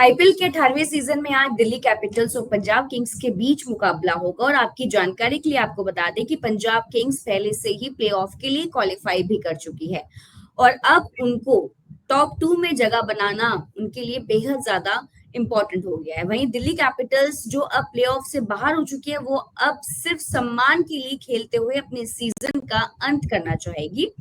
IPL के 18वें season में आज दिल्ली कैपिटल्स और पंजाब किंग्स के बीच मुकाबला होगा। और आपकी जानकारी के लिए आपको बता दें कि पंजाब किंग्स पहले से ही प्लेऑफ के लिए क्वालिफाई भी कर चुकी है और अब उनको टॉप 2 में जगह बनाना उनके लिए बेहद ज्यादा इंपॉर्टेंट हो गया है। वहीं दिल्ली कैपिटल्स जो अब प्लेऑफ से बाहर हो चुकी है, वो अब सिर्फ सम्मान के लिए खेलते हुए अपने सीजन का अंत करना चाहेगी।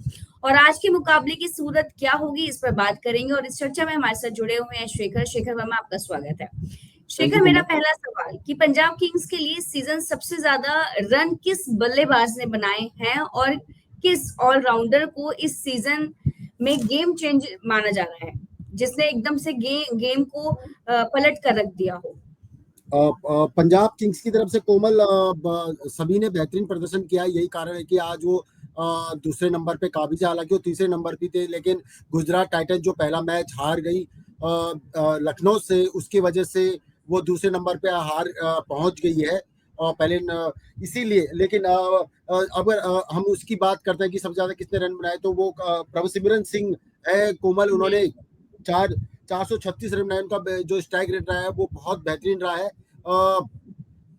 और आज के मुकाबले की सूरत क्या होगी, इस पर बात करेंगे और इस चर्चा में हमारे साथ जुड़े हुए हैं शेखर वर्मा। आपका स्वागत है थैंक यू शेखर। मेरा कोमल। पहला सवाल कि पंजाब किंग्स के लिए इस सीजन सबसे ज्यादा रन किस बल्लेबाज ने बनाए हैं और किस ऑलराउंडर को इस सीजन में गेम चेंज माना जा रहा है, जिसने एकदम से गेम को पलट कर रख दिया हो? पंजाब किंग्स की तरफ से कोमल, सभी ने बेहतरीन प्रदर्शन किया। यही कारण है कि आज वो दूसरे नंबर पे काबिज है। हालांकि वो तीसरे नंबर पे थे, लेकिन गुजरात टाइटन जो पहला मैच हार गई लखनऊ से, उसकी वजह से वो दूसरे नंबर पे हार पहुंच गई है पहले इसीलिए। लेकिन अगर हम उसकी बात करते हैं कि सबसे ज्यादा किसने रन बनाए, तो वो प्रभसिमरन सिंह है कोमल। उन्होंने 436 रन बनाए। उनका जो स्ट्राइक रेट रहा है वो बहुत बेहतरीन रहा है।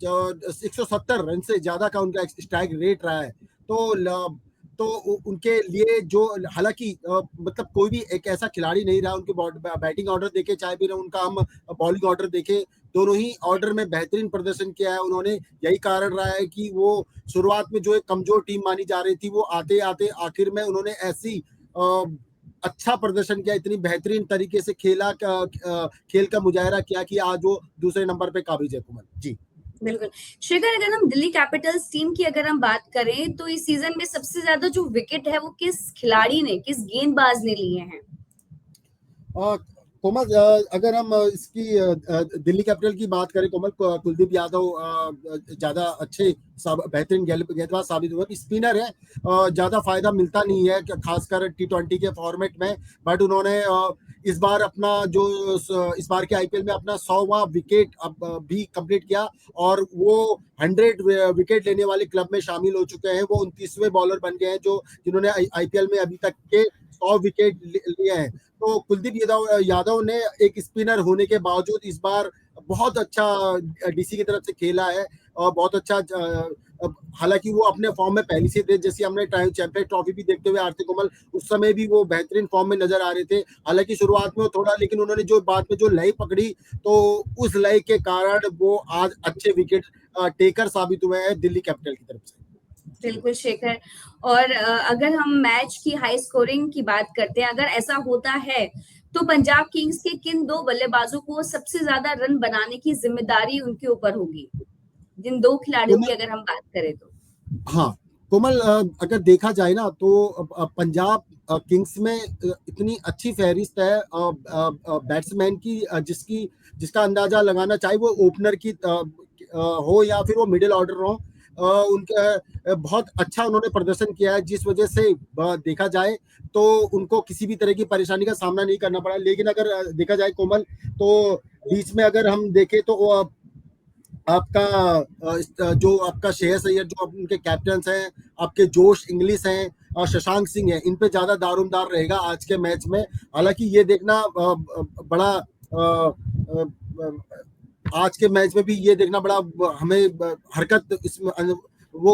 170 रन से ज्यादा का उनका स्ट्राइक रेट रहा है। तो उनके लिए जो, हालांकि मतलब कोई भी एक ऐसा खिलाड़ी नहीं रहा, उनके बैटिंग ऑर्डर देखे चाहे भी उनका हम बॉलिंग ऑर्डर देखे, दोनों ही ऑर्डर में बेहतरीन प्रदर्शन किया है उन्होंने। यही कारण रहा है कि वो शुरुआत में जो एक कमजोर टीम मानी जा रही थी, वो आते आते आखिर में उन्होंने ऐसी अच्छा प्रदर्शन किया, इतनी बेहतरीन तरीके से खेल का मुजाहरा किया कि आज वो दूसरे नंबर पे काबिज है कुमार जी। बिल्कुल शेखर, अगर हम दिल्ली कैपिटल्स टीम की अगर हम बात करें तो इस सीजन में सबसे ज्यादा जो विकेट है वो किस खिलाड़ी ने, किस गेंदबाज ने लिए हैं? कोमल, अगर हम इसकी दिल्ली कैपिटल की बात करें कोमल, कुलदीप यादव ज्यादा अच्छे बेहतरीन गेंदबाज साबित हुए। स्पिनर है, ज्यादा फायदा मिलता नहीं है खासकर T20 के फॉर्मेट में, बट उन्होंने इस बार अपना जो इस बार के आईपीएल में अपना 100वां विकेट भी कंप्लीट किया और वो 100 विकेट लेने वाले क्लब में शामिल हो चुके हैं। वो 29वें बॉलर बन गए हैं जो जिन्होंने आईपीएल में अभी तक के 100 विकेट लिए हैं। तो कुलदीप यादव ने एक स्पिनर होने के बावजूद इस बार बहुत अच्छा डीसी की तरफ से खेला है और बहुत अच्छा। हालांकि वो अपने फॉर्म में पहले से थे, जैसे हमने चैंपियंस ट्रॉफी भी देखते हुए आरती कोमल, उस समय भी वो बेहतरीन फॉर्म में नजर आ रहे थे। हालांकि शुरुआत में वो थोड़ा, लेकिन उन्होंने जो बाद में जो लय पकड़ी, तो उस लय के कारण वो आज अच्छे विकेट टेकर साबित हुए हैं दिल्ली कैपिटल की तरफ से। बिल्कुल शेखर, और अगर हम मैच की हाई स्कोरिंग की बात करते हैं, अगर ऐसा होता है तो पंजाब किंग्स के किन दो बल्लेबाजों को सबसे ज्यादा रन बनाने की जिम्मेदारी उनके ऊपर होगी, जिन दो खिलाड़ियों की अगर हम बात करें तो? हाँ कोमल, अगर देखा जाए ना तो पंजाब किंग्स में इतनी अच्छी फहरिस्त है बैट्समैन की, जिसका अंदाजा लगाना, चाहे वो ओपनर की हो या फिर वो मिडिल ऑर्डर हो, उनका बहुत अच्छा उन्होंने प्रदर्शन किया है, जिस वजह से देखा जाए तो उनको किसी भी तरह की परेशानी का सामना नहीं करना पड़ा। लेकिन अगर देखा जाए कोमल, तो बीच में अगर हम देखें तो आपका जो आपका श्रेयस अय्यर, जो उनके कैप्टन हैं, आपके जोश इंग्लिश हैं और शशांक सिंह हैं, इन पे ज्यादा दारोमदार रहेगा आज के मैच में। हालांकि ये देखना बड़ा आज के मैच में भी ये देखना बड़ा हमें हरकत इसमें वो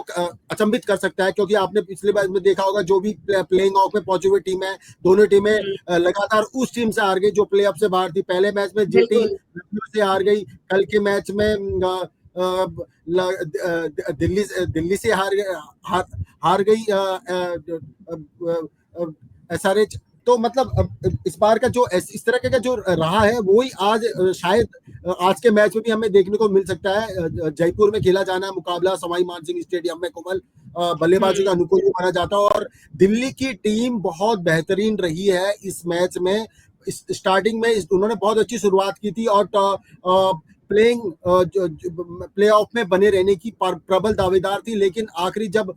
अचंभित कर सकता है, क्योंकि आपने पिछले मैच में देखा होगा जो भी प्लेइंग ऑफ में पहुंची हुई टीम है, दोनों टीमें लगातार उस टीम से हार गई जो प्ले ऑफ से बाहर थी। पहले मैच में जीटी लखनऊ से हार गई, कल के मैच में दिल्ली से हार गई SRH। तो मतलब इस बार का जो इस तरह का जो रहा है, वो ही आज शायद आज के मैच में भी हमें देखने को मिल सकता है। जयपुर में खेला जाना मुकाबला सवाई मानसिंह स्टेडियम में कोमल, बल्लेबाजों का अनुकूल माना जाता है और दिल्ली की टीम बहुत बेहतरीन रही है इस मैच में। स्टार्टिंग में उन्होंने बहुत अच्छी शुरुआत की थी और प्ले ऑफ में बने रहने की प्रबल दावेदार थी, लेकिन आखिरी जब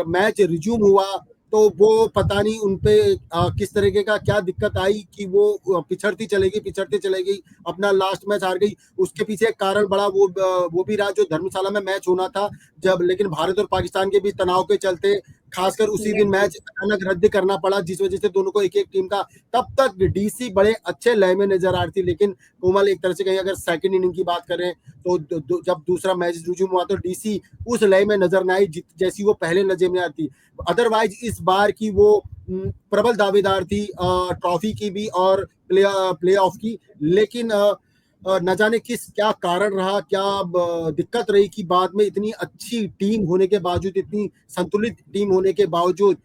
मैच रिज्यूम हुआ तो वो पता नहीं उनपे किस तरीके का क्या दिक्कत आई कि वो पिछड़ती चलेगी, अपना लास्ट मैच हार गई। उसके पीछे एक कारण बड़ा वो भी रहा जो धर्मशाला में मैच होना था जब, लेकिन भारत और पाकिस्तान के बीच तनाव के चलते खासकर उसी दिन मैच अचानक रद्द करना पड़ा, जिस वजह से दोनों को एक एक टीम का, तब तक डीसी बड़े अच्छे लय में नजर आ रही थी। लेकिन कोमल एक तरह से कहीं अगर सेकंड इनिंग की बात करें तो जब दूसरा मैच रिज्यूम हुआ तो डीसी उस लय में नजर न आई जैसी वो पहले नजर में आती। अदरवाइज इस बार की वो प्रबल दावेदार थी ट्रॉफी की भी और प्ले ऑफ की। लेकिन न जाने क्या कारण रहा, क्या दिक्कत रही कि बाद में इतनी अच्छी टीम होने के बावजूद, इतनी संतुलित टीम होने के बावजूद,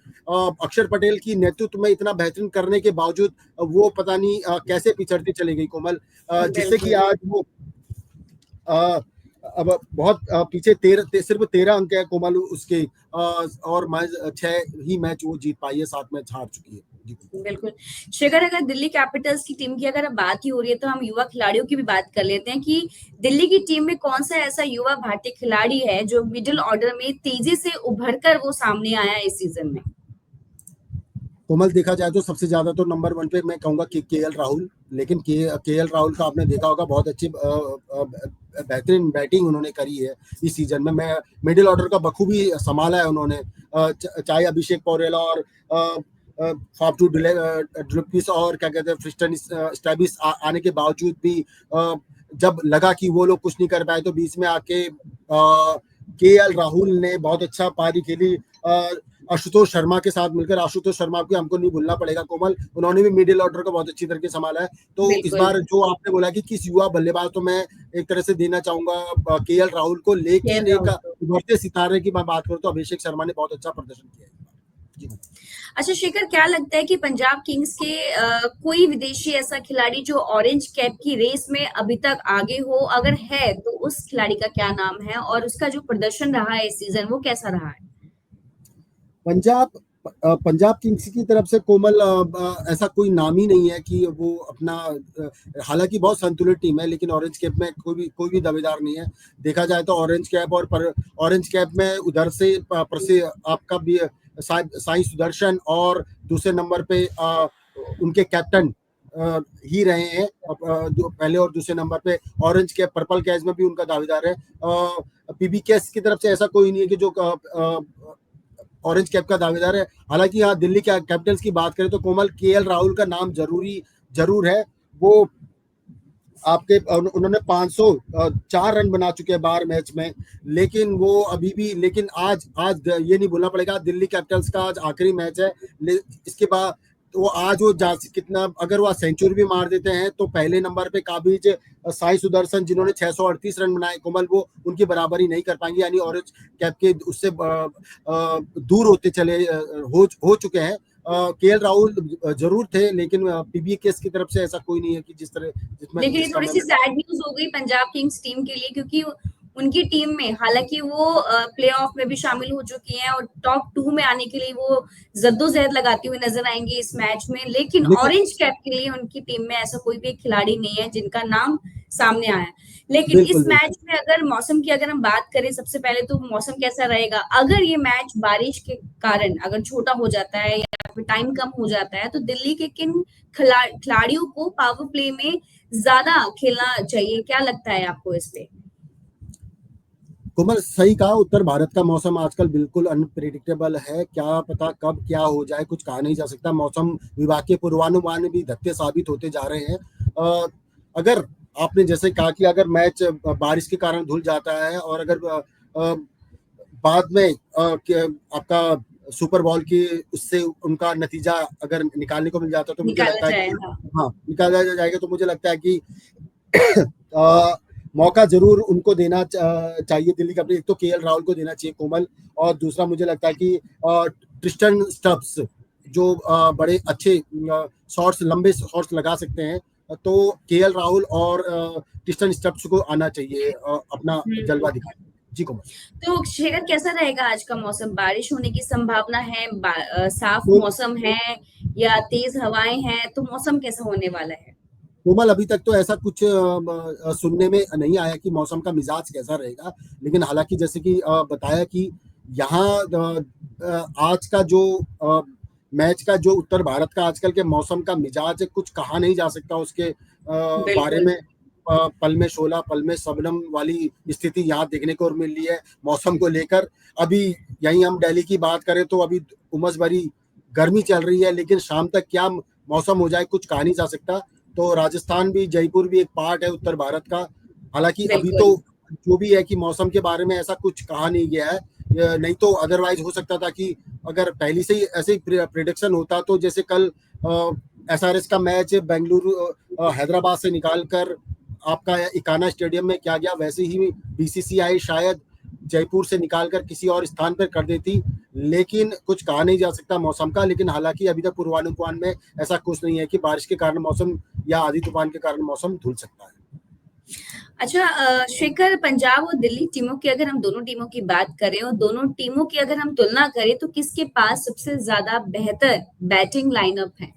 अक्षर पटेल की नेतृत्व में इतना बेहतरीन करने के बावजूद वो पता नहीं कैसे पिछड़ती चली गई कोमल, जिससे कि आज वो अब बहुत पीछे सिर्फ 13 अंक है कोमल उसके, और 6 ही मैच वो जीत पाई है, 7 मैच हार चुकी है। बिल्कुल शेखर, अगर दिल्ली कैपिटल्स की टीम की अगर बात ही हो रही है तो हम युवा खिलाड़ियों की भी बात कर लेते हैं कि दिल्ली की टीम में कौन सा ऐसा युवा भारतीय खिलाड़ी है जो मिडिल ऑर्डर में तेजी से उभर कर वो सामने आया इस सीजन में। कोमल देखा जाए तो सबसे ज्यादा तो नंबर 1 पे मैं कहूंगा केएल राहुल। लेकिन केएल राहुल का आपने देखा होगा बहुत अच्छी बेहतरीन बैटिंग उन्होंने करी है इस सीजन में। मैं मिडिल ऑर्डर का बखूबी संभाला है उन्होंने, चाहे अभिषेक पौरेला और फाफ टू डिलुक्विस और क्या कहते हैं फ्रिस्टन स्टैबिस आने के बावजूद भी जब लगा कि वो लोग कुछ नहीं कर पाए तो बीच में आके केएल राहुल ने बहुत अच्छा पारी खेली आशुतोष शर्मा के साथ मिलकर। आशुतोष शर्मा को हमको नहीं भूलना पड़ेगा कोमल, उन्होंने भी मिडिल ऑर्डर को बहुत अच्छी तरीके से संभाला है। तो इस बार जो आपने बोला कि किस युवा बल्लेबाज, तो मैं एक तरह से देना चाहूंगा केएल राहुल को। लेकिन एक उभरते सितारे की मैं बात करूं तो अभिषेक शर्मा ने बहुत अच्छा प्रदर्शन किया है। अच्छा शेखर, क्या लगता है कि पंजाब किंग्स के कोई विदेशी ऐसा खिलाड़ी जो ऑरेंज कैप की रेस में अभी तक आगे हो, अगर है तो उस खिलाड़ी का क्या नाम है और उसका जो प्रदर्शन रहा है इस सीजन वो कैसा रहा है? पंजाब किंग्स की तरफ से कोमल ऐसा कोई नाम ही नहीं है कि वो अपना, हालांकि बहुत संतुलित टीम है लेकिन ऑरेंज कैप में कोई भी दावेदार नहीं है। देखा जाए तो ऑरेंज कैप ऑरेंज कैप में उधर से आपका भी साई सुदर्शन और दूसरे नंबर पे उनके कैप्टन ही रहे हैं पहले और दूसरे नंबर पे। ऑरेंज कैप पर्पल कैच में भी उनका दावेदार है। पीबीकेएस की तरफ से ऐसा कोई नहीं है कि जो ऑरेंज कैप का दावेदार है। हालांकि यहाँ दिल्ली कैपिटल्स की बात करें तो कोमल केएल राहुल का नाम जरूर है। वो आपके उन्होंने 504 रन बना चुके हैं 12 मैच में। लेकिन वो अभी भी, लेकिन आज ये नहीं भूलना पड़ेगा दिल्ली कैपिटल्स का आज आखिरी मैच है। इसके बाद वो आज वो कितना, अगर वो सेंचुरी भी मार देते हैं तो पहले नंबर पे काबिज साई सुदर्शन जिन्होंने 638 रन बनाए कोमल, वो उनकी बराबरी नहीं कर पाएंगे। यानी ऑरेंज कैप के उससे दूर होते चले हो चुके हैं। केएल राहुल जरूर थे लेकिन पीबीकेएस की तरफ से ऐसा कोई नहीं है कि जिसमें लेकिन थोड़ी सी सैड न्यूज हो गई पंजाब किंग्स टीम के लिए, क्योंकि उनकी टीम में हालांकि वो प्लेऑफ में भी शामिल हो चुकी हैं और टॉप 2 में आने के लिए वो जद्दोजहद लगाती हुई नजर आएंगी इस मैच में। लेकिन ऑरेंज कैप के लिए उनकी टीम में ऐसा कोई भी खिलाड़ी नहीं है जिनका नाम सामने आया। लेकिन इस मैच में अगर मौसम की अगर हम बात करें, सबसे पहले तो मौसम कैसा रहेगा? अगर ये मैच बारिश के कारण अगर छोटा हो जाता है या फिर टाइम कम हो जाता है तो दिल्ली के किन खिलाड़ियों को पावर प्ले में ज्यादा खेलना चाहिए? क्या लगता है आपको इस पे? कोमल सही कहा, उत्तर भारत का मौसम आजकल बिल्कुल अनप्रेडिक्टेबल है। क्या पता कब क्या हो जाए, कुछ कहा नहीं जा सकता। मौसम विभाग के पूर्वानुमान भी धत्ते साबित होते जा रहे हैं। अगर आपने जैसे कहा कि अगर मैच बारिश के कारण धुल जाता है और अगर बाद में आपका सुपर बॉल की उससे उनका नतीजा अगर निकालने को मिल जाता तो मुझे लगता है कि निकाला जाएगा, तो मुझे लगता है कि मौका जरूर उनको देना चाहिए दिल्ली का। एक तो केएल राहुल को देना चाहिए कोमल, और दूसरा मुझे लगता है कि ट्रिस्टन स्टब्स जो बड़े अच्छे शॉट्स, लंबे शॉट्स लगा सकते हैं, तो केएल राहुल और ट्रिस्टन स्टब्स को आना चाहिए अपना जलवा दिखाने। जी कोमल, तो शेखर कैसा रहेगा आज का मौसम? बारिश होने की संभावना है, साफ मौसम है या तेज हवाएं हैं? तो मौसम कैसा होने वाला है कोमल? अभी तक तो ऐसा कुछ सुनने में नहीं आया कि मौसम का मिजाज कैसा रहेगा। लेकिन हालांकि जैसे कि बताया कि यहाँ आज का जो मैच का जो उत्तर भारत का आजकल के मौसम का मिजाज है, कुछ कहा नहीं जा सकता उसके बारे में। पल में शोला पल में शबनम वाली स्थिति यहाँ देखने को मिल रही है मौसम को लेकर। अभी यहीं हम दिल्ली की बात करें तो अभी उमस भरी गर्मी चल रही है, लेकिन शाम तक क्या मौसम हो जाए कुछ कहा नहीं जा सकता। तो राजस्थान भी, जयपुर भी एक पार्ट है उत्तर भारत का। हालांकि अभी तो जो भी है कि मौसम के बारे में ऐसा कुछ कहा नहीं गया है, नहीं तो अदरवाइज हो सकता था कि अगर पहले से ही ऐसे ही प्रिडिक्शन होता तो जैसे कल एसआरएच का मैच बेंगलुरु हैदराबाद से निकालकर आपका इकाना स्टेडियम में किया गया, वैसे ही बीसीसीआई शायद जयपुर से निकालकर किसी और स्थान पर कर देती। लेकिन कुछ कहा नहीं जा सकता मौसम का। लेकिन हालांकि अभी तक पूर्वानुमान में ऐसा कुछ नहीं है कि बारिश के कारण मौसम या आंधी तूफान के कारण मौसम धुल सकता है। अच्छा शेखर, पंजाब और दिल्ली टीमों की अगर हम दोनों टीमों की बात करें और दोनों टीमों की अगर हम तुलना करें तो किसके पास सबसे ज्यादा बेहतर बैटिंग लाइनअप है?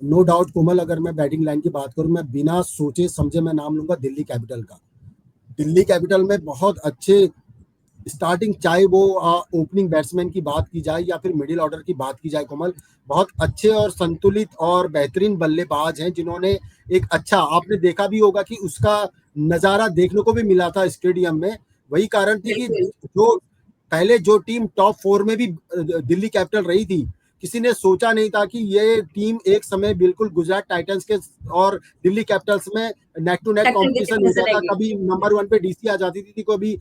नो डाउट कोमल, अगर मैं बैटिंग लाइन की बात करूं, मैं बिना सोचे समझे मैं नाम लूंगा दिल्ली कैपिटल का। दिल्ली कैपिटल में बहुत अच्छे स्टार्टिंग, चाहे वो ओपनिंग बैट्समैन की बात की जाए या फिर मिडिल ऑर्डर की बात की जाए कोमल, बहुत अच्छे और संतुलित और बेहतरीन बल्लेबाज हैं जिन्होंने एक अच्छा, आपने देखा भी होगा कि उसका नजारा देखने को भी मिला था स्टेडियम में। वही कारण थी कि जो पहले जो टीम टॉप 4 में भी दिल्ली कैपिटल रही थी, किसी ने सोचा नहीं था कि ये टीम एक समय बिल्कुल गुजरात टाइटंस के और दिल्ली कैपिटल्स में नेक टू नेक कॉम्पिटिशन होता था। कभी नंबर 1 पे डीसी आ जाती थी, कभी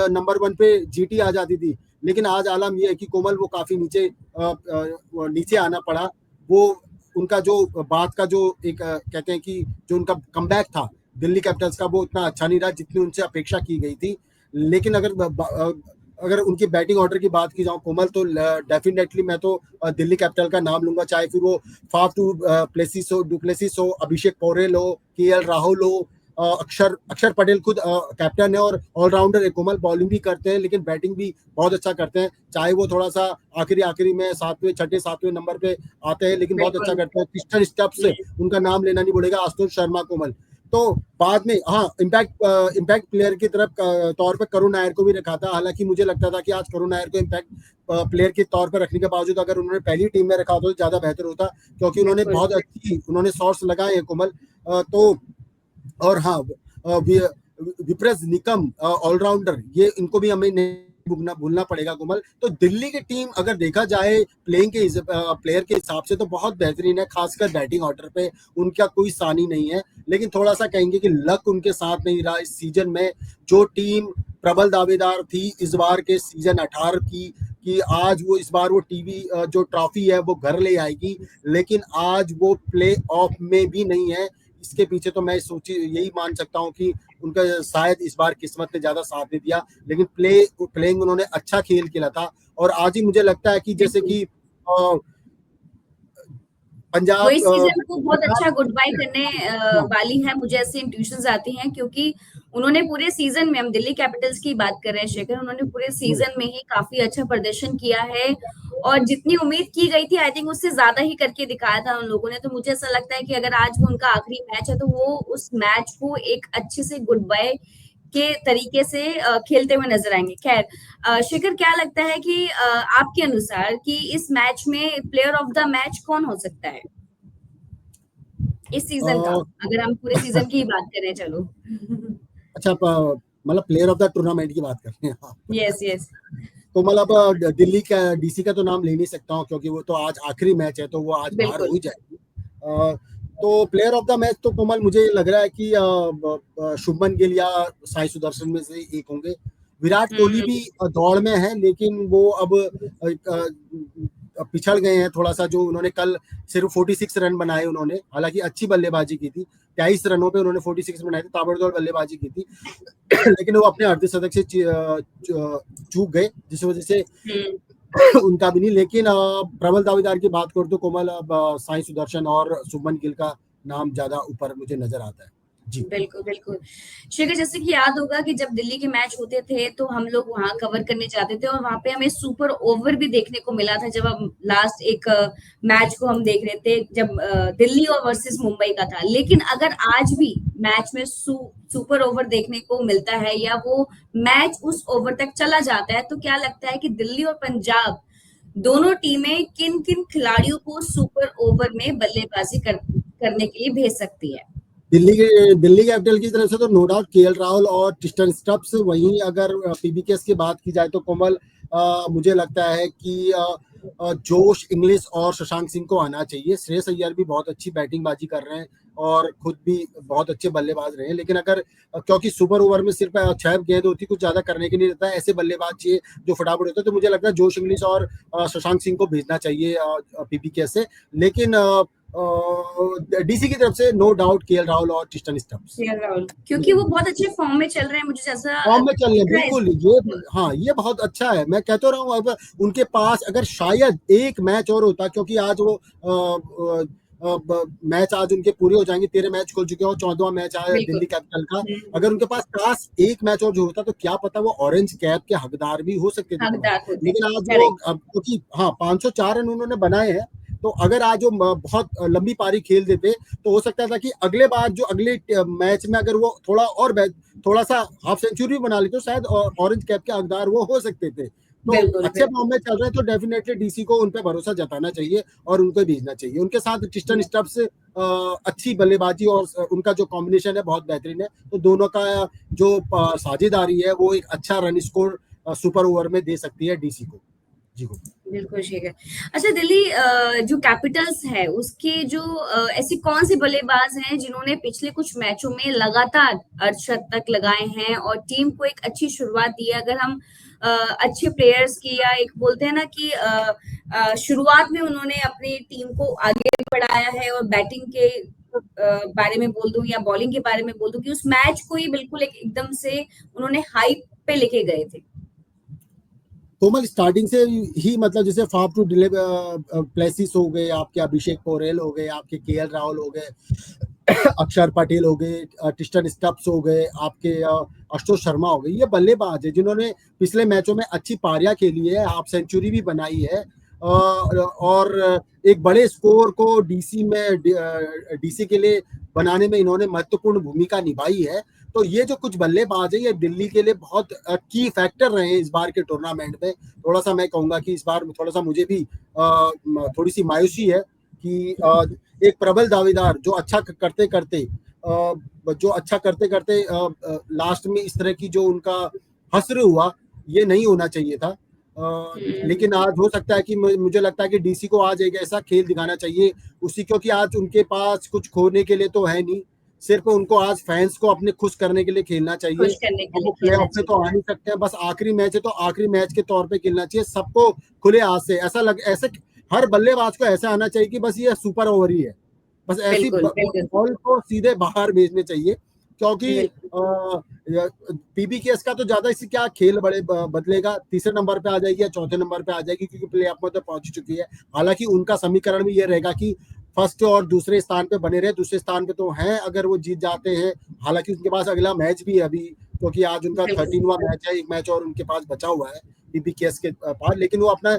नंबर 1 पे जीटी आ जाती थी। लेकिन आज आलम ये है कि कोमल वो काफी नीचे आना पड़ा। वो उनका जो बात का जो एक कहते हैं कि जो उनका कमबैक था दिल्ली कैपिटल्स का, वो उतना अच्छा नहीं रहा जितनी उनसे अपेक्षा की गई थी। लेकिन अगर उनकी बैटिंग ऑर्डर की बात की जाऊं कोमल, तो डेफिनेटली मैं तो दिल्ली कैपिटल का नाम लूंगा, चाहे फिर वो फाफ डुप्लेसिस हो, अभिषेक पौरेल हो, केएल राहुल हो, अक्षर पटेल खुद कैप्टन है और ऑलराउंडर है कोमल, बॉलिंग भी करते हैं लेकिन बैटिंग भी बहुत अच्छा करते हैं। चाहे वो थोड़ा सा आखिरी में 6वें नंबर पे आते हैं, लेकिन बहुत अच्छा करते हैं। क्रिस्टन स्टब्स से उनका नाम लेना नहीं पड़ेगा, आशुतोष शर्मा कोमल। तो बाद में हाँ, इम्पैक्ट प्लेयर की तरफ तौर पर करुण नायर को भी रखा था। हालांकि मुझे लगता था कि आज करुण नायर को इम्पैक्ट प्लेयर के तौर पर रखने के बावजूद अगर उन्होंने पहली टीम में रखा होता तो ज्यादा बेहतर होता, क्योंकि उन्होंने बहुत अच्छी शॉट्स लगाए हैं कोमल। तो और हाँ, विप्रेस निकम ऑलराउंडर, ये इनको भी हमें नहीं भूलना पड़ेगा कोमल। तो दिल्ली की टीम अगर देखा जाए प्लेयर के हिसाब से तो बहुत बेहतरीन है, खासकर बैटिंग ऑर्डर पे उनका कोई सानी नहीं है। लेकिन थोड़ा सा कहेंगे कि लक उनके साथ नहीं रहा इस सीजन में। जो टीम प्रबल दावेदार थी इस बार के सीजन 18 की कि आज वो इस बार वो टीवी जो ट्रॉफी है वो घर ले आएगी, लेकिन आज वो प्ले ऑफ में भी नहीं है। इसके पीछे तो मैं यही मान सकता हूँ कि उनका शायद इस बार किस्मत ने ज्यादा साथ नहीं दिया, लेकिन प्लेइंग उन्होंने अच्छा खेल खेला था। और आज ही मुझे लगता है कि जैसे कि पंजाब इस सीजन को बहुत अच्छा गुड बाय करने वाली है, मुझे ऐसे इंट्यूशंस आती हैं, क्योंकि उन्होंने पूरे सीजन में, हम दिल्ली कैपिटल्स की बात कर रहे हैं शेखर, उन्होंने पूरे सीजन में ही काफी अच्छा प्रदर्शन किया है और जितनी उम्मीद की गई थी आई थिंक उससे ज्यादा ही करके दिखाया था उन लोगों ने। तो मुझे ऐसा लगता है कि अगर आज वो उनका आखिरी मैच है तो वो उस मैच को एक अच्छे से गुड बाय के तरीके से खेलते हुए नजर आएंगे। खैर शेखर, क्या लगता है कि आपके अनुसार कि इस मैच में प्लेयर ऑफ द मैच कौन हो सकता है इस सीजन का, अगर हम पूरे सीजन की बात करें? चलो अच्छा, मतलब प्लेयर ऑफ द टूर्नामेंट की बात कर रहे हैं? यस। तो मतलब दिल्ली का डीसी का तो नाम ले नहीं सकता हूँ, क्योंकि वो तो आज आखिरी मैच है तो वो आज बाहर हो ही जाएगी। तो प्लेयर ऑफ द मैच तो कोमल मुझे लग रहा है कि शुभमन गिल या साई सुदर्शन में से एक होंगे। विराट कोहली भी दौड़ में है, लेकिन वो अब पिछड़ गए हैं थोड़ा सा। जो उन्होंने कल सिर्फ 46 रन बनाए उन्होंने, हालांकि अच्छी बल्लेबाजी की थी, 23 रनों पे उन्होंने 46 बनाए थे, ताबड़तोड़ बल्लेबाजी की थी। लेकिन वो अपने अर्धशतक से चूक गए, जिस वजह से उनका भी नहीं। लेकिन प्रबल दावेदार की बात करूं तो कोमल, अब साई सुदर्शन और शुभमन गिल का नाम ज्यादा ऊपर मुझे नजर आता है। जी बिल्कुल शेखर, जैसे कि याद होगा कि जब दिल्ली के मैच होते थे तो हम लोग वहां कवर करने जाते थे और वहां पे हमें सुपर ओवर भी देखने को मिला था। जब हम लास्ट एक मैच को हम देख रहे थे जब दिल्ली और वर्सेस मुंबई का था। लेकिन अगर आज भी मैच में सुपर ओवर देखने को मिलता है या वो मैच उस ओवर तक चला जाता है, तो क्या लगता है कि दिल्ली और पंजाब दोनों टीमें किन किन खिलाड़ियों को सुपर ओवर में बल्लेबाजी करने के लिए भेज सकती है? दिल्ली कैपिटल की तरफ से तो नो डाउट केएल राहुल और टिस्टन स्टब्स। वहीं अगर पीबीकेएस की बात की जाए तो कोमल, मुझे लगता है कि जोश इंग्लिश और शशांक सिंह को आना चाहिए। श्रेयस अय्यर भी बहुत अच्छी बैटिंग बाजी कर रहे हैं और खुद भी बहुत अच्छे बल्लेबाज रहे हैं, लेकिन अगर क्योंकि सुपर ओवर में सिर्फ 6 गेंद होती, कुछ ज्यादा करने के लिए रहता है, ऐसे बल्लेबाज चाहिए जो फटाफट होते हैं, तो मुझे लगता है जोश इंग्लिश और शशांक सिंह को भेजना चाहिए पीबीकेएस से। लेकिन डीसी की तरफ से नो डाउट केएल राहुल और टिस्टन स्टब्स। केएल राहुल, क्योंकि वो बहुत अच्छे फॉर्म में चल रहे हैं, मुझे जैसा फॉर्म में चल रहे हैं, दिख रहा है बिल्कुल। ये हाँ, ये बहुत अच्छा है। मैं कहता रहा हूँ, अब उनके पास अगर शायद एक मैच और होता, क्योंकि आज वो मैच आज उनके पूरे हो जाएंगे, 13 मैच खुल चुके हैं और 14वां मैच आया बिल्कुल। दिल्ली कैपिटल का। अगर उनके पास काश एक मैच और जो होता तो क्या पता वो ऑरेंज कैप के हकदार भी हो सकते थे कोमल। हकदार होते, लेकिन आज वो करेक्ट। क्योंकि हाँ 504 रन उन्होंने बनाए हैं, तो अगर आज वो बहुत लंबी पारी खेल देते तो हो सकता था कि अगले बार जो अगले मैच में अगर वो थोड़ा सा हाफ सेंचुरी बना लेते तो शायद ऑरेंज कैप के हकदार वो हो सकते थे। तो बिल्कुल अच्छे बिल्कुल। फॉर्म में चल रहे हैं, तो डेफिनेटली डीसी को उन पे भरोसा जताना चाहिए और उनको भेजना चाहिए। उनके साथ टिस्टन स्टब्स अच्छी बल्लेबाजी और उनका जो कॉम्बिनेशन है बहुत बेहतरीन है, तो दोनों का जो साझेदारी है वो एक अच्छा रन स्कोर सुपर ओवर में दे सकती है डीसी को। जी को बिल्कुल ठीक है। अच्छा, दिल्ली जो कैपिटल्स है उसके जो ऐसी कौन सी बल्लेबाज हैं जिन्होंने पिछले कुछ मैचों में लगातार अर्धशतक लगाए हैं और टीम को एक अच्छी शुरुआत दी है? अगर हम अच्छे प्लेयर्स की, या एक बोलते हैं ना कि शुरुआत में उन्होंने अपनी टीम को आगे बढ़ाया है, और बैटिंग के बारे में बोल दूं या बॉलिंग के बारे में बोल दूं कि उस मैच को ही बिल्कुल एकदम से उन्होंने हाइप पे लेके गए थे। कोमल, स्टार्टिंग से ही मतलब जैसे फाफ टू डिले प्लेसिस हो गए, आपके अभिषेक पोरेल हो गए, आपके केएल राहुल हो गए, अक्षर पटेल हो गए, टिस्टन स्टब्स हो गए, आपके आशुतोष शर्मा हो गए, ये बल्लेबाज है जिन्होंने पिछले मैचों में अच्छी पारियां खेली है, हाफ सेंचुरी भी बनाई है और एक बड़े स्कोर को डीसी के लिए बनाने में इन्होंने महत्वपूर्ण भूमिका निभाई है। तो ये जो कुछ बल्लेबाज है ये दिल्ली के लिए बहुत की फैक्टर रहे हैं इस बार के टूर्नामेंट में। थोड़ा सा मैं कहूंगा कि इस बार थोड़ा सा मुझे भी थोड़ी सी मायूसी है कि एक प्रबल दावेदार जो अच्छा करते करते लास्ट में इस तरह की जो उनका हस्र हुआ, ये नहीं होना चाहिए था। लेकिन आज हो सकता है कि मुझे लगता है कि डीसी को आज एक ऐसा खेल दिखाना चाहिए उसी, क्योंकि आज उनके पास कुछ खोने के लिए तो है नहीं, सिर्फ उनको आज फैंस को अपने खुश करने के लिए खेलना चाहिए। खुश करने के अब लिए वो प्ले खेलना ऑफ में तो आ नहीं सकते हैं, बस आखिरी मैच है तो आखिरी मैच के तौर पे खेलना चाहिए सबको खुले हाथ से। ऐसे हर बल्लेबाज को ऐसा आना चाहिए कि बस ये सुपर ओवर ही है, बस ऐसी बिल्कुल बिल्कुल बॉल को सीधे बाहर भेजने चाहिए। क्योंकि बिल्कुल। पीबीकेएस का तो ज्यादा इससे क्या खेल बड़े बदलेगा, तीसरे नंबर पे आ जाएगी या चौथे नंबर पे आ जाएगी, क्योंकि प्ले ऑफ में तो पहुंच चुकी है। हालांकि उनका समीकरण भी ये रहेगा कि फर्स्ट और दूसरे स्थान पे बने रहे, दूसरे स्थान पे तो हैं अगर वो जीत जाते हैं। हालांकि उनके पास अगला मैच भी है अभी, क्योंकि आज उनका 13वां मैच है, एक मैच और उनके पास बचा हुआ है पीबीकेएस के पास, लेकिन वो अपना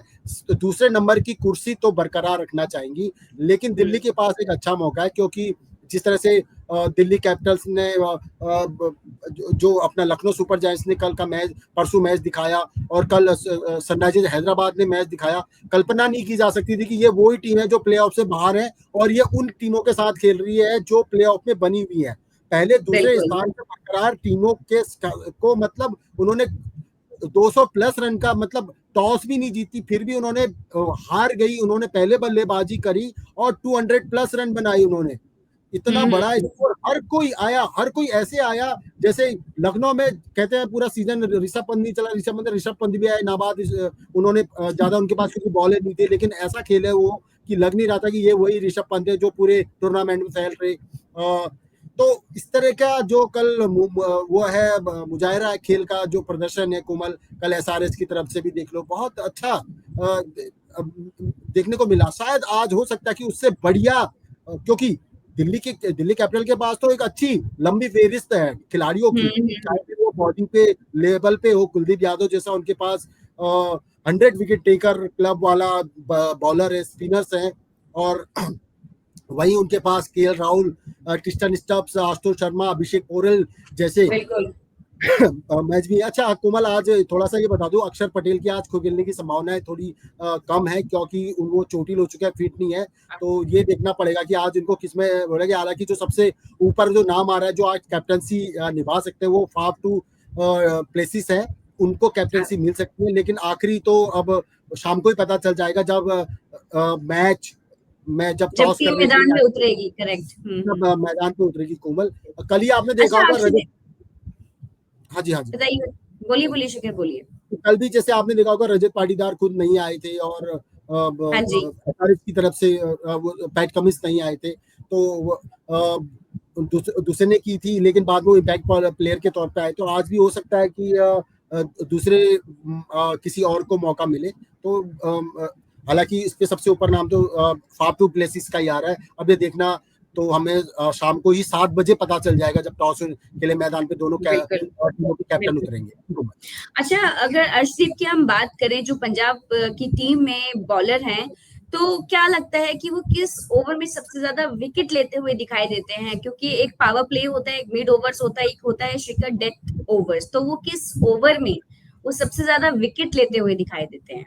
दूसरे नंबर की कुर्सी तो बरकरार रखना चाहेंगी। लेकिन दिल्ली के पास एक अच्छा मौका है, क्योंकि जिस तरह से दिल्ली कैपिटल्स ने जो अपना लखनऊ सुपर जायंट्स ने कल का मैच परसों मैच दिखाया और कल सनराइजर्स हैदराबाद ने मैच दिखाया, कल्पना नहीं की जा सकती थी कि ये वही टीम है जो प्लेऑफ से बाहर है और ये उन टीमों के साथ खेल रही है जो प्लेऑफ में बनी हुई है। पहले दूसरे स्थान पर बरकरार टीमों के को मतलब उन्होंने 200 प्लस रन का मतलब टॉस भी नहीं जीती, फिर भी उन्होंने हार गई। उन्होंने पहले बल्लेबाजी करी और 200 प्लस रन बनाई उन्होंने। इतना बड़ा स्कोर, हर कोई ऐसे आया जैसे लखनऊ में कहते हैं पूरा सीजन ऋषभ पंत नहीं चला, ऋषभ पंत भी आए नाबाद, उन्होंने ज्यादा उनके पास क्योंकि बॉलें नहीं थी, लेकिन ऐसा खेल है वो कि लग नहीं रहा था कि ये वही ऋषभ पंत है जो पूरे टूर्नामेंट में फैल रहे। तो इस तरह का जो कल वो है मुजाहिरा खेल का जो प्रदर्शन है कोमल, कल एसआरएच की तरफ से भी देख लो, बहुत अच्छा देखने को मिला। शायद आज हो सकता है कि उससे बढ़िया, क्योंकि दिल्ली कैपिटल के पास तो एक अच्छी लंबी फेहरिस्त है खिलाड़ियों की, चाहे वो बॉलिंग पे लेवल पे हो, कुलदीप यादव जैसा उनके पास 100 विकेट टेकर क्लब वाला बॉलर है, स्पिनर्स हैं, और वहीं उनके पास KL Rahul, Tristan Stubbs, Ashutosh Sharma, Abhishek Porel जैसे मैच भी अच्छा। कोमल आज थोड़ा सा ये बता दो, अक्षर पटेल की आज खेलने की संभावनाएं थोड़ी कम है, क्योंकि वो चोटिल हो चुका है, फिट नहीं है। तो ये देखना पड़ेगा कि आज इनको किसमें बोलेगा। हालांकि जो सबसे ऊपर जो नाम आ रहा है जो आज कैप्टनसी निभा सकते हैं वो फाफ टू प्लेसिस है, उनको कैप्टनसी मिल सकती है। लेकिन आखिरी तो अब शाम को ही पता चल जाएगा जब मैच में जब जब टॉस टीम करने के मैदान लिए में उतरेगी, करेक्ट। जब मैदान पे उतरेगी। कोमल, कल ही आपने देखा अच्छा होगा अक्षय, रजत। हाँ जी, हाँ जी। बताइए, बोलिए बोलिए शिखर, बोलिए। कल भी जैसे आपने देखा होगा रजत पाटीदार खुद नहीं आए थे, और हाँ जी, एसआरएच की तरफ से पैट कमिंस नहीं आए थे। तो दूसरे ने की थी, लेकिन बाद में वो इम्पैक्ट प्लेयर के तौर पे आए। तो आज भी हो सकता है कि दूसरे किसी और को मौका मिले। तो हालांकि इसके सबसे ऊपर नाम तो फाफ टू प्लेसिस का ही आ रहा है। अब ये देखना, तो हमें शाम को ही 7 बजे पता चल जाएगा जब टॉस के लिए मैदान पे दोनों बिल्कुल टीमों के कैप्टन बिल्कुल। उतरेंगे। अच्छा, अगर अर्शदीप की हम बात करें, जो पंजाब की टीम में बॉलर हैं, तो क्या लगता है कि वो किस ओवर में सबसे ज्यादा विकेट लेते हुए दिखाई देते हैं? क्योंकि एक पावर प्ले होता है, एक मिड ओवर्स होता है, एक होता है शिखर डेथ ओवर्स, तो वो किस ओवर में वो सबसे ज्यादा विकेट लेते हुए दिखाई देते हैं?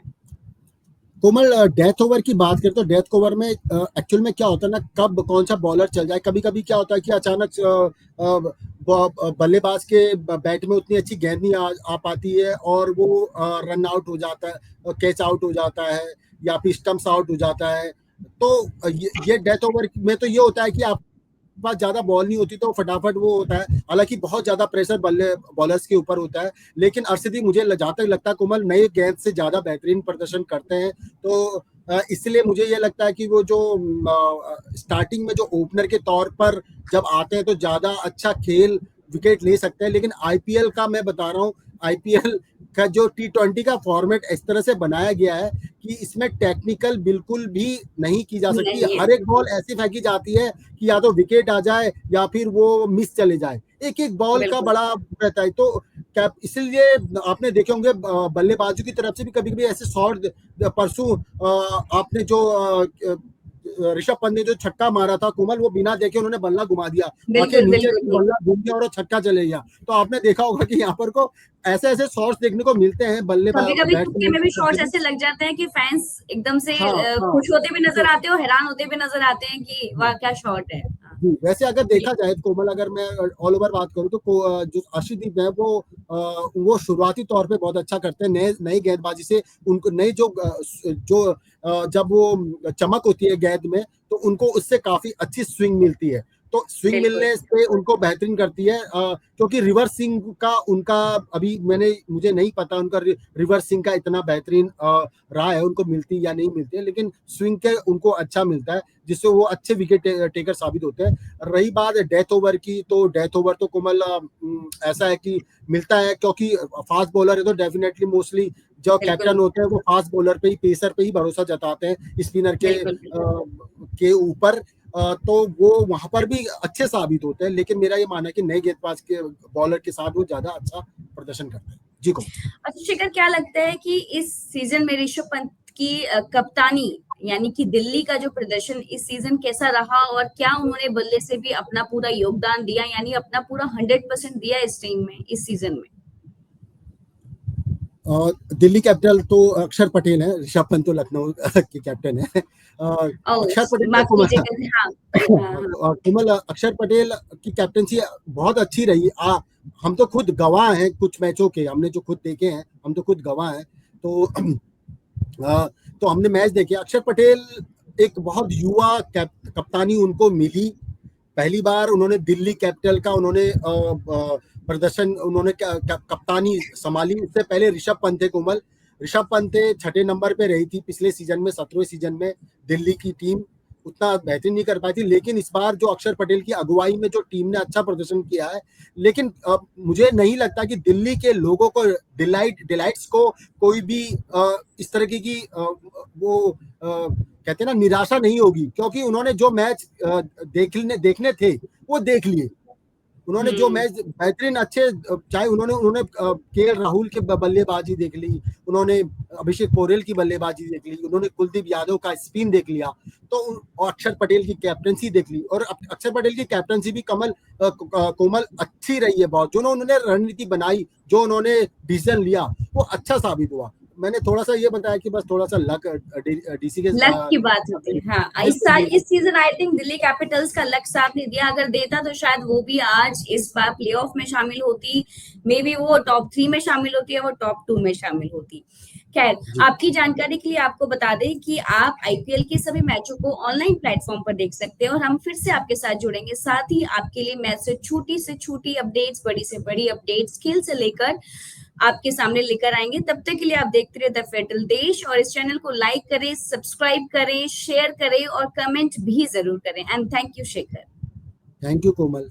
कोमल, डेथ ओवर की बात करें तो डेथ ओवर में एक्चुअल में क्या होता है ना, कब कौन सा बॉलर चल जाए। कभी कभी क्या होता है कि अचानक बल्लेबाज के बैट में उतनी अच्छी गेंद नहीं आ पाती है, और वो रन आउट हो जाता है, कैच आउट हो जाता है, या फिर स्टम्प्स आउट हो जाता है। तो ये डेथ ओवर में तो ये होता है कि आप पास ज्यादा बॉल नहीं होती तो फटाफट वो होता है। हालांकि बहुत ज्यादा प्रेशर बल्ले बॉलर्स के ऊपर होता है, लेकिन अर्शदीप मुझे जहां तक लगता है कोमल, नए गेंद से ज्यादा बेहतरीन प्रदर्शन करते हैं। तो इसलिए मुझे ये लगता है कि वो जो स्टार्टिंग में जो ओपनर के तौर पर जब आते हैं तो ज्यादा अच्छा खेल विकेट ले सकते हैं। लेकिन आईपीएल का मैं बता रहा हूँ, आईपीएल का जो T20 का फॉर्मेट इस तरह से बनाया गया है कि इसमें टेक्निकल बिल्कुल भी नहीं की जा सकती। नहीं है, हर एक बॉल ऐसी फेंकी जाती है कि या तो विकेट आ जाए या फिर वो मिस चले जाए। एक एक बॉल का बिल्कुल बड़ा रहता है। तो क्या इसलिए आपने देखे होंगे बल्लेबाजों की तरफ से भी कभी कभी ऐसे शॉट, परसों आपने जो ऋषभ पंत ने जो छक्का मारा था कोमल, वो बिना देखे उन्होंने बल्ला घुमा दिया, आंखें बिल्कुल नीचे बिल्कुल की, बिल्कुल। बल्ला घूम गया और छक्का चले गया। तो आपने देखा होगा कि यहाँ पर को ऐसे ऐसे शॉट्स देखने को मिलते हैं बल्ले कभी कभी तुक्के बैट्समैन में की भी तरफ से शॉट्स भी। ऐसे लग जाते हैं कि फैंस एकदम से हाँ, हाँ। खुश होते भी नजर तो आते हैं और हैरान होते भी नजर आते हैं कि वाह क्या शॉट है। हाँ, जी, वैसे अगर जी देखा जाए तो कोमल, अगर मैं ऑल ओवर बात करूं तो जो अर्शदीप है वो शुरुआती तौर पे बहुत अच्छा करते हैं। नए नई गेंदबाजी से उनको नई जब वो चमक होती है गेंद में, तो उनको उससे काफी अच्छी स्विंग मिलती है। तो स्विंग बिल्कुल मिलने से उनको बेहतरीन करती है, क्योंकि रिवर्स स्विंग का उनका अभी मुझे नहीं पता उनका रिवर्स स्विंग का इतना बेहतरीन रहा है, उनको मिलती या नहीं मिलती है, लेकिन स्विंग के उनको अच्छा मिलता है, जिससे वो अच्छे विकेट टेकर साबित होते हैं। रही बात डेथ ओवर की, तो डेथ ओवर तो कोमल ऐसा है कि मिलता है, क्योंकि फास्ट बॉलर है तो डेफिनेटली मोस्टली जो बिल्कुल कैप्टन होते हैं वो फास्ट बॉलर पे ही, पेसर पे ही भरोसा जताते हैं, स्पिनर बिल्कुल के ऊपर। तो वो वहां पर भी अच्छे साबित होते हैं। लेकिन मेरा ये मानना है कि नए गेंदबाज के बॉलर के साथ वो ज्यादा अच्छा प्रदर्शन करते हैं। जी को अच्छा शिखर, क्या लगता है कि इस सीजन में ऋषभ पंत की कप्तानी, यानी कि दिल्ली का जो प्रदर्शन इस सीजन कैसा रहा, और क्या उन्होंने बल्ले से भी अपना पूरा योगदान दिया, यानी अपना पूरा 100% दिया इस टीम में इस सीजन में? दिल्ली कैपिटल तो अक्षर पटेल है, ऋषभ पंत तो लखनऊ के कैप्टन है। ओह, अक्षर पटेल का माफ कीजिएगा, हाँ हाँ हाँ। कोमल, अक्षर पटेल की कैप्टनसी बहुत अच्छी रही। हम तो खुद गवाह हैं कुछ मैचों के, हमने जो खुद देखे हैं, हम तो खुद गवाह हैं। तो तो हमने मैच देखे। अक्षर पटेल एक बहुत युवा कप्तानी उनको मिली। पहली बार उन्होंने दिल्ली कैपिटल का उन्होंने प्रदर्शन, उन्होंने कप्तानी संभाली। उससे पहले ऋषभ पंत थे कोमल, ऋषभ पंत 6 नंबर पे रही थी पिछले सीजन में, 17वें सीजन में दिल्ली की टीम उतना बेहतरीन नहीं कर पाई थी। लेकिन इस बार जो अक्षर पटेल की अगुवाई में जो टीम ने अच्छा प्रदर्शन किया है। लेकिन मुझे नहीं लगता कि दिल्ली के लोगों को डिलाइट्स को कोई भी इस तरह की वो कहते हैं ना, निराशा नहीं होगी, क्योंकि उन्होंने जो मैच देखने थे वो देख लिए। उन्होंने जो मैच बेहतरीन अच्छे, चाहे उन्होंने उन्होंने केएल राहुल के बल्लेबाजी देख ली, उन्होंने अभिषेक पोरेल की बल्लेबाजी देख ली, उन्होंने कुलदीप यादव का स्पिन देख लिया, तो अक्षर पटेल की कैप्टनसी देख ली। और अक्षर पटेल की कैप्टनसी भी कोमल अच्छी रही है बहुत। जो उन्होंने रणनीति बनाई, जो उन्होंने डिसीजन लिया, वो अच्छा साबित हुआ। मैंने थोड़ा सा ये बताया कि बस थोड़ा सा लक, डीसी के लक की बात होती है। हाँ, इस season I think Delhi Capitals का लक साथ नहीं दिया। अगर देता तो शायद वो भी आज इस बार प्लेऑफ में शामिल होती, मे बी वो टॉप 3 में शामिल होती है, वो टॉप 2 में शामिल होती। खैर, आपकी जानकारी के लिए आपको बता दें कि आप आईपीएल के सभी मैचों को ऑनलाइन प्लेटफॉर्म पर देख सकते हैं और हम फिर से आपके साथ जुड़ेंगे। साथ ही आपके लिए मैच से छोटी अपडेट्स, बड़ी से बड़ी अपडेट्स, खेल से लेकर आपके सामने लेकर आएंगे। तब तक के लिए आप देखते रहे द फेडरल देश और इस चैनल को लाइक करें, सब्सक्राइब करें, शेयर करें और कमेंट भी जरूर करें। And thank you Shekhar. Thank you Komal.